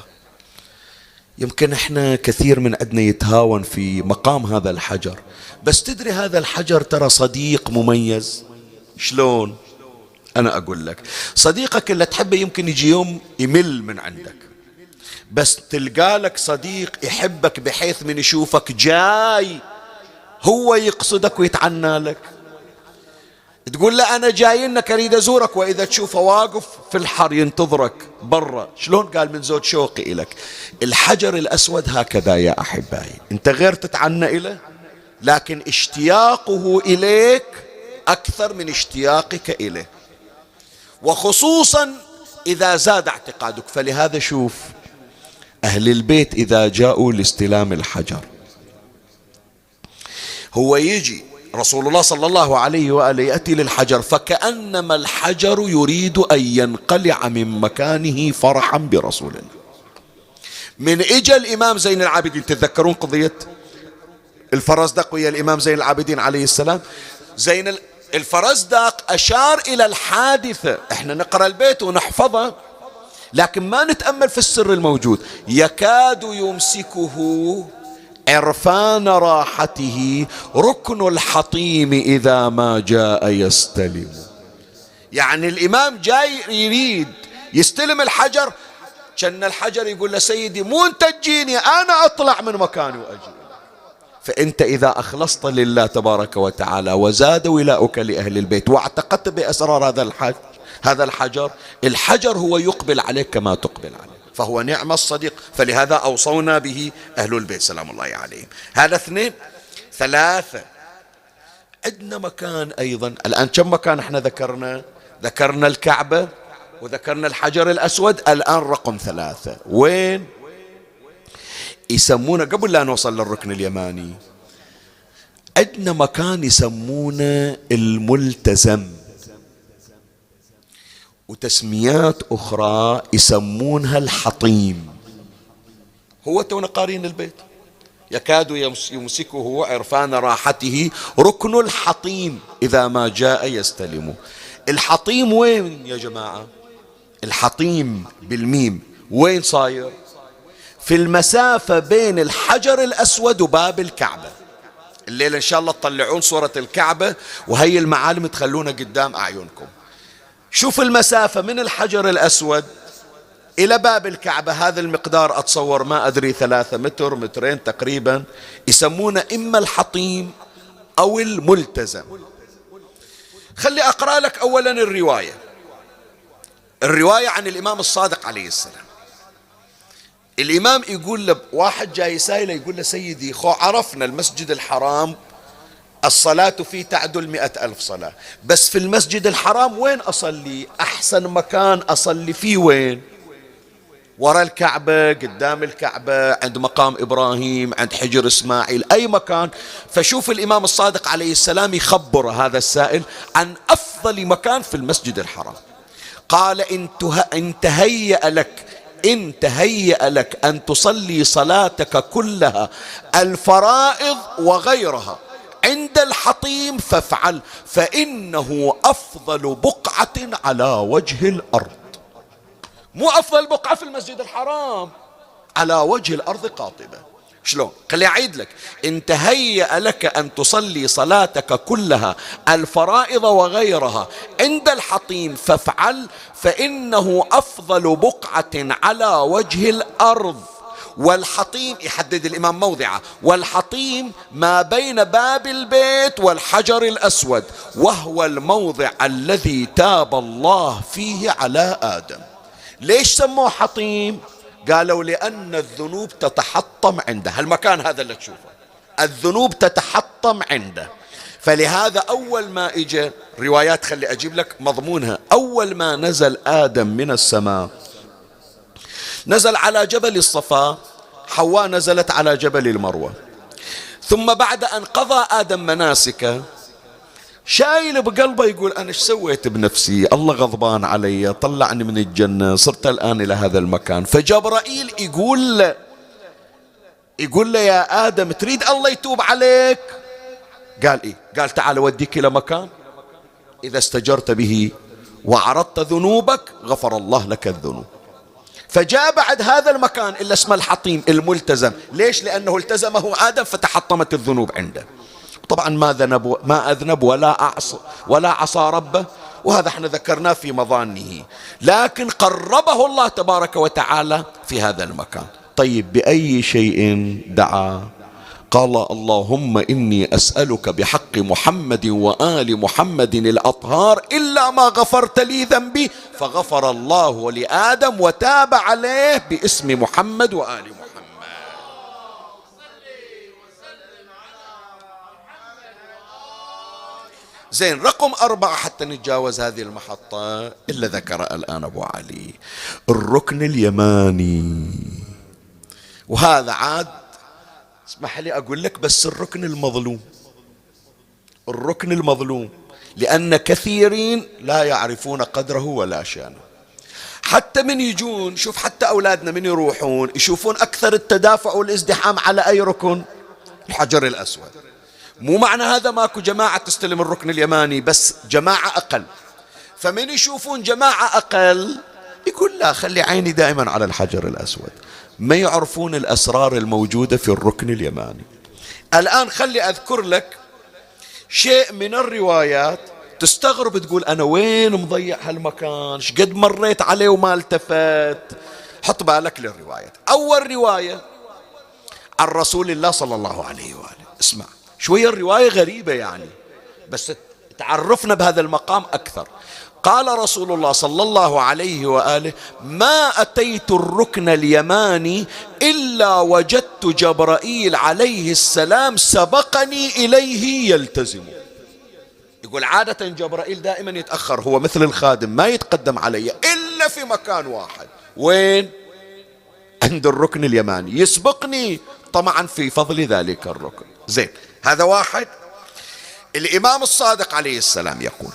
A: يمكن احنا كثير من عندنا يتهاون في مقام هذا الحجر، بس تدري هذا الحجر ترى صديق مميز. شلون؟ أنا أقول لك، صديقك اللي تحبه يمكن يجي يوم يمل من عندك، بس تلقى لك صديق يحبك بحيث من يشوفك جاي هو يقصدك ويتعنى لك، تقول له أنا جاي لك أريد أزورك، وإذا تشوفه واقف في الحر ينتظرك برا. شلون؟ قال من زود شوقي إلك. الحجر الأسود هكذا يا أحبائي، أنت غير تتعنى إليه لكن اشتياقه إليك أكثر من اشتياقك إليه، وخصوصا إذا زاد اعتقادك. فلهذا شوف أهل البيت إذا جاءوا لاستلام الحجر، هو يجي رسول الله صلى الله عليه وآله يأتي للحجر فكأنما الحجر يريد أن ينقلع من مكانه فرحا برسول الله. من إجا الإمام زين العابدين، تتذكرون قضية الفرزدق ويا الإمام زين العابدين عليه السلام؟ زين الفرزدق أشار إلى الحادثة، احنا نقرأ البيت ونحفظه لكن ما نتأمل في السر الموجود. يكاد يمسكه عرفان راحته ركن الحطيم إذا ما جاء يستلم. يعني الإمام جاي يريد يستلم الحجر، كان الحجر يقول له سيدي مو أنت تجيني، أنا أطلع من مكاني وأجي. فأنت إذا أخلصت لله تبارك وتعالى وزاد ولاؤك لأهل البيت واعتقدت بأسرار هذا الحجر، الحجر هو يقبل عليك كما تقبل عليه، فهو نعم الصديق. فلهذا أوصونا به أهل البيت سلام الله عليهم. هذا اثنين. ثلاثة، عندنا مكان أيضا. الآن كم مكان احنا ذكرنا الكعبة وذكرنا الحجر الأسود، الآن رقم ثلاثة وين؟ يسمونه قبل لا نوصل للركن اليماني، عندنا مكان يسمونه الملتزم، وتسميات أخرى يسمونها الحطيم. هو تونا قارين البيت، يكاد يمسكه عرفان راحته ركن الحطيم إذا ما جاء يستلمه. الحطيم وين يا جماعة؟ الحطيم بالميم وين صاير؟ في المسافة بين الحجر الأسود وباب الكعبة. الليلة إن شاء الله تطلعون صورة الكعبة وهي المعالم تخلونها قدام أعينكم. شوف المسافة من الحجر الأسود إلى باب الكعبة، هذا المقدار أتصور ما أدري 3 متر مترين تقريبا، يسمونه إما الحطيم أو الملتزم. خلي أقرأ لك أولا الرواية عن الإمام الصادق عليه السلام. الإمام يقول له واحد جاي سائله، يقول له سيدي عرفنا المسجد الحرام الصلاة فيه تعدل 100,000 صلاة، بس في المسجد الحرام وين أصلي؟ أحسن مكان أصلي فيه وين؟ وراء الكعبة، قدام الكعبة، عند مقام إبراهيم، عند حجر إسماعيل، أي مكان. فشوف الإمام الصادق عليه السلام يخبر هذا السائل عن أفضل مكان في المسجد الحرام. قال إن تهيأ لك أن تصلي صلاتك كلها الفرائض وغيرها عند الحطيم فافعل، فإنه أفضل بقعة على وجه الأرض. مو أفضل بقعة في المسجد الحرام، على وجه الأرض قاطبة. شلون؟ خلي أعيد لك. إن تهيأ لك أن تصلي صلاتك كلها الفرائض وغيرها عند الحطيم فافعل، فإنه أفضل بقعة على وجه الأرض، والحطيم يحدد الإمام موضعه، والحطيم ما بين باب البيت والحجر الأسود، وهو الموضع الذي تاب الله فيه على آدم. ليش سموه حطيم؟ قالوا لأن الذنوب تتحطم عنده، هالمكان هذا اللي تشوفه الذنوب تتحطم عنده. فلهذا أول ما إجا روايات، خلي أجيب لك مضمونها، أول ما نزل آدم من السماء نزل على جبل الصفا، حواء نزلت على جبل المروة. ثم بعد أن قضى آدم مناسكه شايل بقلبه يقول أنا ايش سويت بنفسي، الله غضبان علي، طلعني من الجنة، صرت الآن إلى هذا المكان. فجبرائيل يقول له يا آدم تريد الله يتوب عليك؟ قال إيه؟ قال تعال أوديك إلى مكان إذا استجرت به وعرضت ذنوبك غفر الله لك الذنوب. فجاء بعد هذا المكان اللي اسمه الحطيم الملتزم. ليش؟ لأنه التزمه آدم فتحطمت الذنوب عنده. طبعا ما أذنب ولا عصى ربه، وهذا احنا ذكرناه في مظانه، لكن قربه الله تبارك وتعالى في هذا المكان. طيب بأي شيء دعا؟ قال اللهم إني أسألك بحق محمد وآل محمد الأطهار إلا ما غفرت لي ذنبي، فغفر الله لآدم وتاب عليه باسم محمد وآل محمد. زين، رقم 4 حتى نتجاوز هذه المحطة إلا ذكر الآن أبو علي، الركن اليماني. وهذا عاد اسمح لي أقول لك بس الركن المظلوم، الركن المظلوم، لأن كثيرين لا يعرفون قدره ولا شانه. حتى من يجون، شوف حتى أولادنا من يروحون يشوفون أكثر التدافع والازدحام على أي ركن؟ الحجر الأسود. مو معنى هذا ماكو جماعة تستلم الركن اليماني، بس جماعة أقل. فمن يشوفون جماعة أقل يقول لا خلي عيني دائما على الحجر الأسود. ما يعرفون الأسرار الموجودة في الركن اليماني. الآن خلي أذكر لك شيء من الروايات تستغرب، تقول أنا وين مضيع هالمكان، شقد مريت عليه وما التفت. حط بالك للروايات. أول رواية عن رسول الله صلى الله عليه وآله، اسمع شوية الرواية غريبة يعني بس تعرفنا بهذا المقام أكثر. قال رسول الله صلى الله عليه وآله ما أتيت الركن اليماني إلا وجدت جبرائيل عليه السلام سبقني إليه يلتزم. يقول عادة جبرائيل دائما يتأخر، هو مثل الخادم ما يتقدم علي إلا في مكان واحد، وين؟ عند الركن اليماني، يسبقني طمعا في فضل ذلك الركن. زين، هذا واحد. الإمام الصادق عليه السلام يقول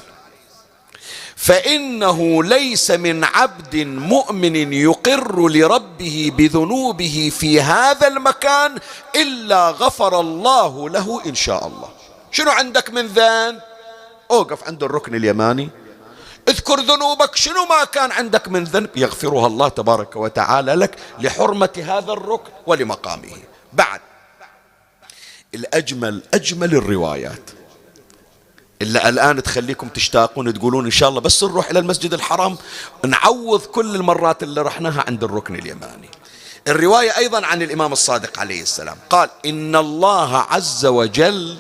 A: فإنه ليس من عبد مؤمن يقر لربه بذنوبه في هذا المكان إلا غفر الله له إن شاء الله. شنو عندك من ذنب؟ أوقف عند الركن اليماني، اذكر ذنوبك، شنو ما كان عندك من ذنب يغفرها الله تبارك وتعالى لك لحرمة هذا الركن ولمقامه. بعد أجمل الروايات إلا الآن تخليكم تشتاقون تقولون إن شاء الله بس نروح إلى المسجد الحرام نعوض كل المرات اللي رحناها عند الركن اليماني. الرواية أيضا عن الإمام الصادق عليه السلام قال إن الله عز وجل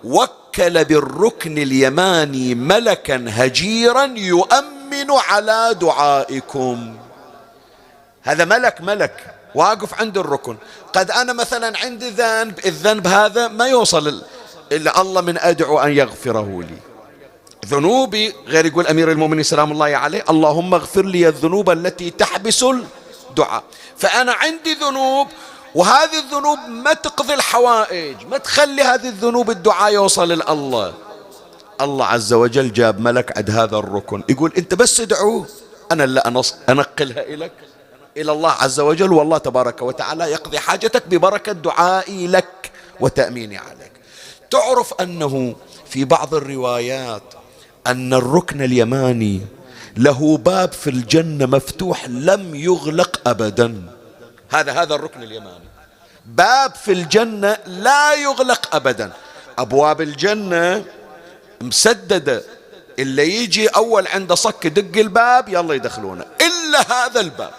A: وكل بالركن اليماني ملكا هجيرا يؤمن على دعائكم. هذا ملك واقف عند الركن. قد أنا مثلا عندي ذنب، الذنب هذا ما يوصل إلا الله من أدعو أن يغفره لي ذنوبي، غير يقول أمير المؤمنين سلام الله عليه اللهم اغفر لي الذنوب التي تحبس الدعاء. فأنا عندي ذنوب وهذه الذنوب ما تقضي الحوائج، ما تخلي هذه الذنوب الدعاء يوصل لله. الله عز وجل جاب ملك عند هذا الركن يقول أنت بس ادعوه أنا لا أنقلها إلى الله عز وجل، والله تبارك وتعالى يقضي حاجتك ببركة دعائي لك وتأميني عليك. تعرف أنه في بعض الروايات أن الركن اليماني له باب في الجنة مفتوح لم يغلق أبدا. هذا الركن اليماني باب في الجنة لا يغلق أبدا. أبواب الجنة مسددة، اللي يجي أول عنده صك دق الباب يلا يدخلونه، إلا هذا الباب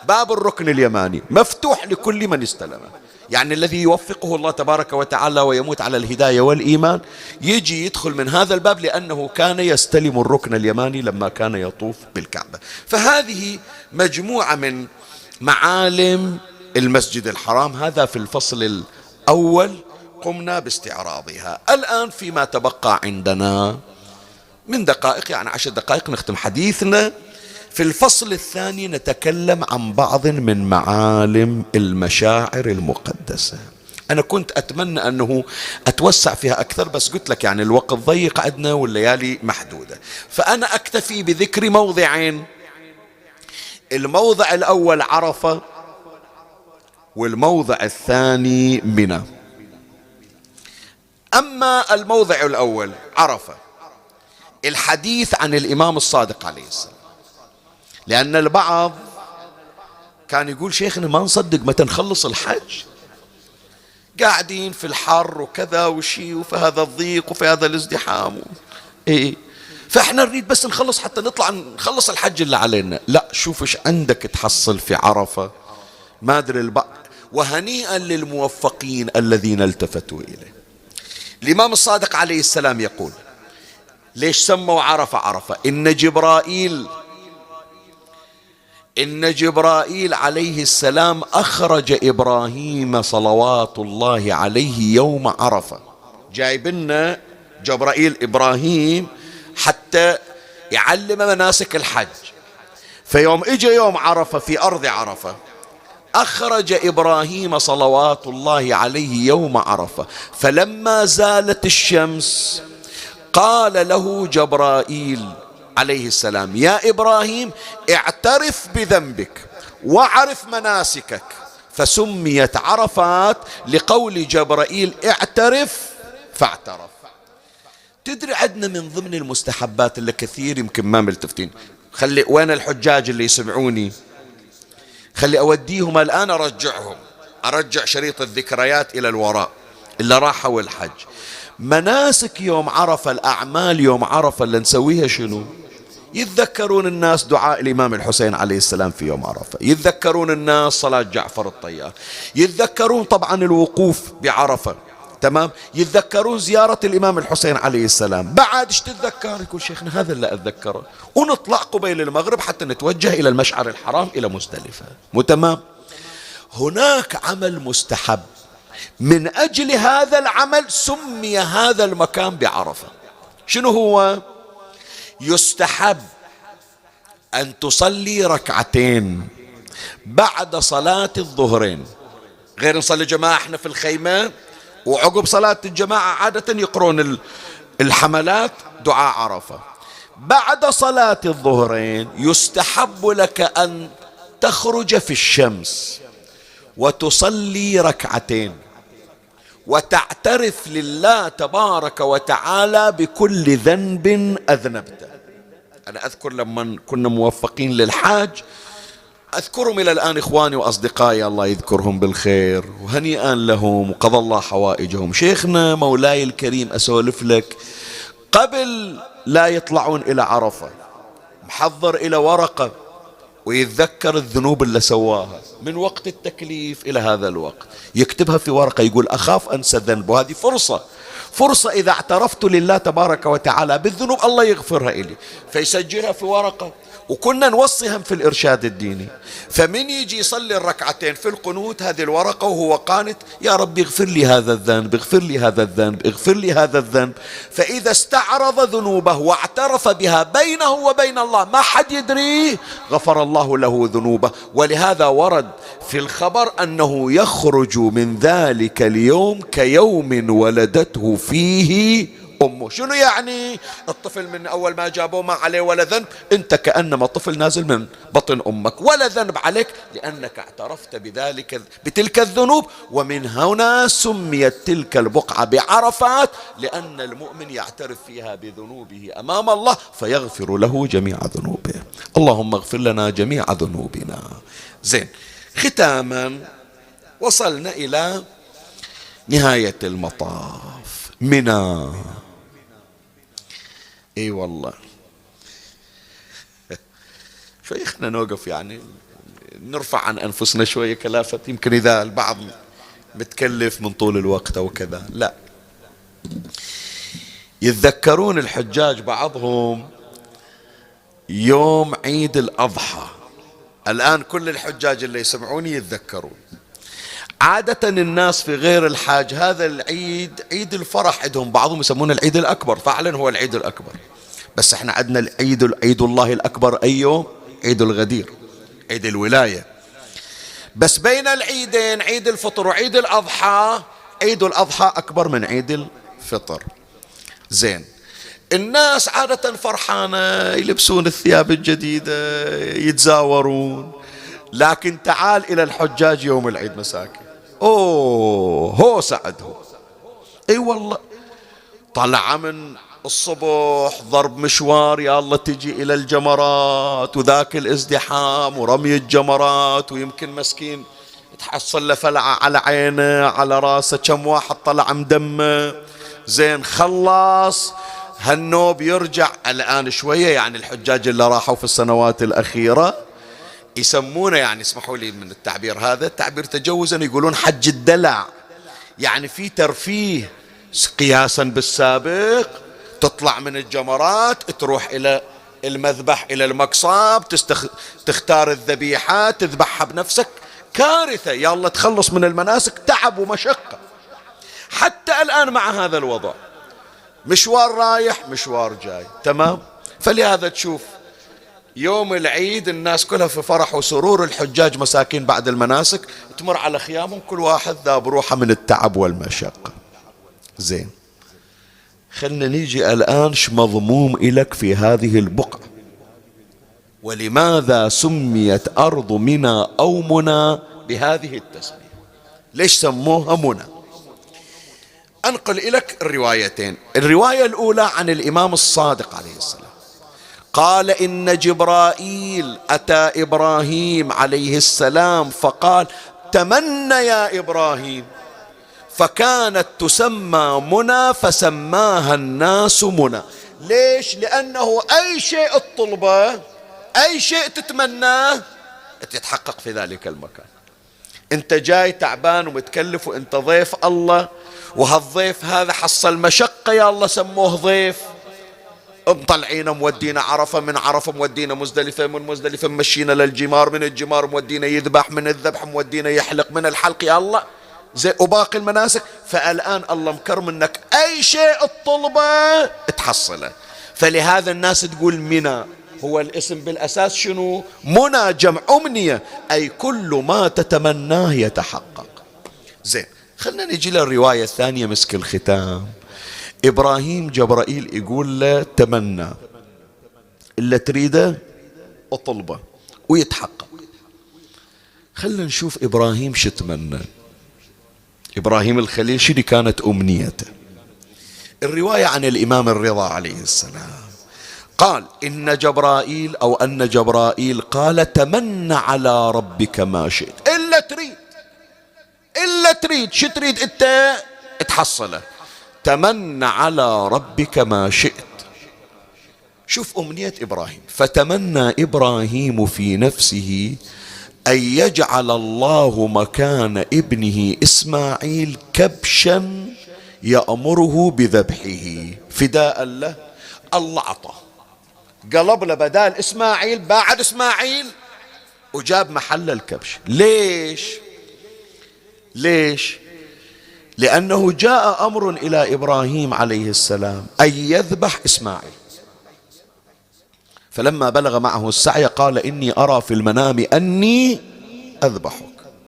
A: باب الركن اليماني مفتوح لكل من استلمه. يعني الذي يوفقه الله تبارك وتعالى ويموت على الهداية والإيمان يجي يدخل من هذا الباب، لأنه كان يستلم الركن اليماني لما كان يطوف بالكعبة. فهذه مجموعة من معالم المسجد الحرام. هذا في الفصل الأول قمنا باستعراضها. الآن فيما تبقى عندنا من دقائق، يعني 10 دقائق نختم حديثنا. في الفصل الثاني نتكلم عن بعض من معالم المشاعر المقدسة. أنا كنت أتمنى أنه أتوسع فيها أكثر، بس قلت لك يعني الوقت ضيق عندنا والليالي محدودة، فأنا أكتفي بذكر موضعين. الموضع الأول عرفة، والموضع الثاني منى. أما الموضع الأول عرفة، الحديث عن الإمام الصادق عليه السلام، لأن البعض كان يقول شيخنا ما نصدق متى نخلص الحج، قاعدين في الحر وكذا وشي وفي هذا الضيق وفي هذا الازدحام إيه، فإحنا نريد بس نخلص حتى نطلع نخلص الحج اللي علينا. لا، شوف إيش عندك تحصل في عرفة. ما أدري البعض، وهنيئا للموفقين الذين التفتوا إليه. الإمام الصادق عليه السلام يقول: ليش سموا عرفة عرفة؟ إن جبرائيل عليه السلام أخرج إبراهيم صلوات الله عليه يوم عرفة. جايب لنا جبرائيل إبراهيم حتى يعلم مناسك الحج. فيوم إجا يوم عرفة في أرض عرفة، أخرج إبراهيم صلوات الله عليه يوم عرفة، فلما زالت الشمس قال له جبرائيل عليه السلام: يا إبراهيم اعترف بذنبك واعرف مناسكك. فسميت عرفات لقول جبرائيل: اعترف فاعترف. تدري عندنا من ضمن المستحبات اللي كثير يمكن ما ملتفتين، خلي وين الحجاج اللي يسمعوني، خلي أوديهم الآن أرجع شريط الذكريات إلى الوراء اللي راحوا الحج. مناسك يوم عرفة، الأعمال يوم عرفة اللي نسويها شنو؟ يتذكرون الناس دعاء الإمام الحسين عليه السلام في يوم عرفة، يتذكرون الناس صلاة جعفر الطيار، يتذكرون طبعا الوقوف بعرفة، تمام، يتذكرون زيارة الإمام الحسين عليه السلام. بعد ايش تتذكر؟ يقول شيخنا هذا اللي أتذكره. ونطلع قبيل المغرب حتى نتوجه إلى المشعر الحرام إلى مزدلفة. تمام. هناك عمل مستحب، من أجل هذا العمل سمي هذا المكان بعرفة. شنو هو؟ يستحب أن تصلي ركعتين بعد صلاة الظهرين، غير نصلي جماعة احنا في الخيمة، وعقب صلاة الجماعة عادة يقرون الحملات دعاء عرفة. بعد صلاة الظهرين يستحب لك أن تخرج في الشمس وتصلي ركعتين وتعترف لله تبارك وتعالى بكل ذنب أذنبته. أنا أذكر لما كنا موفقين للحاج، أذكرهم إلى الآن إخواني وأصدقائي الله يذكرهم بالخير وهنيئا لهم وقضى الله حوائجهم. شيخنا مولاي الكريم أسولف لك، قبل لا يطلعون إلى عرفة محضر إلى ورقة ويتذكر الذنوب اللي سواها من وقت التكليف إلى هذا الوقت، يكتبها في ورقة، يقول أخاف أنسى ذنب، وهذه فرصة إذا اعترفت لله تبارك وتعالى بالذنوب الله يغفرها إلي، فيسجلها في ورقة. وكنا نوصيهم في الإرشاد الديني، فمن يجي يصلي الركعتين في القنوت هذه الورقة وهو قانت: يا رب اغفر لي هذا الذنب، اغفر لي هذا الذنب، اغفر لي هذا الذنب. فإذا استعرض ذنوبه واعترف بها بينه وبين الله ما حد يدريه، غفر الله له ذنوبه. ولهذا ورد في الخبر أنه يخرج من ذلك اليوم كيوم ولدته فيه أمه. شنو يعني؟ الطفل من أول ما جابوه ما عليه ولا ذنب، أنت كأنما طفل نازل من بطن أمك، ولا ذنب عليك لأنك اعترفت بتلك الذنوب. ومن هنا سميت تلك البقعة بعرفات، لأن المؤمن يعترف فيها بذنوبه أمام الله فيغفر له جميع ذنوبه. اللهم اغفر لنا جميع ذنوبنا. زين، ختاما وصلنا إلى نهاية المطاف، منى. اي والله شيخنا نوقف يعني نرفع عن أنفسنا شوية كلافة، يمكن إذا البعض متكلف من طول الوقت أو كذا. لا، يتذكرون الحجاج بعضهم يوم عيد الأضحى. الآن كل الحجاج اللي يسمعوني يتذكرون. عادة الناس في غير الحاج هذا العيد عيد الفرح عندهم، بعضهم يسمونه العيد الأكبر، فعلا هو العيد الأكبر، بس احنا عندنا عيد الله الأكبر أي يوم؟ عيد الغدير، عيد الولاية. بس بين العيدين عيد الفطر وعيد الأضحى، عيد الأضحى أكبر من عيد الفطر. زين، الناس عادة فرحانة، يلبسون الثياب الجديدة، يتزاورون، لكن تعال إلى الحجاج يوم العيد مساكين، أوه هو سعدهم. أي والله، طلع من الصبح ضرب مشوار، يا الله تجي إلى الجمرات وذاك الازدحام ورمي الجمرات، ويمكن مسكين تحصل له فلعة على عينه على راسه، كم واحد طلع مدمه. زين، خلص هالنوب يرجع الآن شوية. يعني الحجاج اللي راحوا في السنوات الأخيرة يسمونه، يعني اسمحوا لي من التعبير هذا، التعبير تجوزا، يقولون حج الدلع. يعني في ترفيه قياسا بالسابق، تطلع من الجمرات تروح إلى المذبح إلى المقصاب، تختار الذبيحة تذبحها بنفسك. كارثة، يا الله تخلص من المناسك، تعب ومشقة. حتى الآن مع هذا الوضع، مشوار رايح مشوار جاي، تمام. فلهذا تشوف يوم العيد الناس كلها في فرح وسرور، الحجاج مساكين بعد المناسك تمر على خيامهم كل واحد ذا بروحه من التعب والمشقة. زين، خلنا نيجي الآن مضموم إلك في هذه البقعة. ولماذا سميت أرض منى أو منى بهذه التسمية؟ ليش سموها منى؟ أنقل إليك الروايتين. الرواية الأولى عن الإمام الصادق عليه السلام، قال إن جبرائيل أتى إبراهيم عليه السلام فقال تمنى يا إبراهيم، فكانت تسمى منى فسماها الناس منى. ليش؟ لأنه أي شيء تطلبه، أي شيء تتمناه تتحقق في ذلك المكان. أنت جاي تعبان ومتكلف وأنت ضيف الله، وهالضيف هذا حصل مشقة، يا الله سموه ضيف، مطلعينا مودينا عرفة، من عرفة مودينا مزدلفة، من مزدلفة مشينا للجمار، من الجمار مودينا يذبح، من الذبح مودينا يحلق، من الحلق يا الله زي وباقي المناسك. فالآن الله مكرم انك اي شيء تطلبه تحصله. فلهذا الناس تقول منى، هو الاسم بالاساس شنو؟ منى، جمع امنية، اي كل ما تتمناه يتحقق. زين، خلنا نجي للرواية الثانية مسك الختام. إبراهيم جبرائيل يقول له تمنى إلا تريده اطلبه ويتحقق. خلنا نشوف إبراهيم شو تمنى. إبراهيم الخليل شنو كانت أمنيته؟ الرواية عن الإمام الرضا عليه السلام قال إن جبرائيل أو أن جبرائيل قال تمنى على ربك ما شئت، إلا تريد، إلا تريد، شو تريد أنت تحصله، تمنى على ربك ما شئت. شوف أمنية إبراهيم. فتمنى إبراهيم في نفسه أن يجعل الله مكان ابنه إسماعيل كبشا يأمره بذبحه فداء له. الله عطاه، قلب له بدال إسماعيل، باعد إسماعيل وجاب محل الكبش. ليش؟ ليش؟ لأنه جاء أمر إلى إبراهيم عليه السلام أن يذبح إسماعيل، فلما بلغ معه السعي قال إني أرى في المنام أني أذبحك.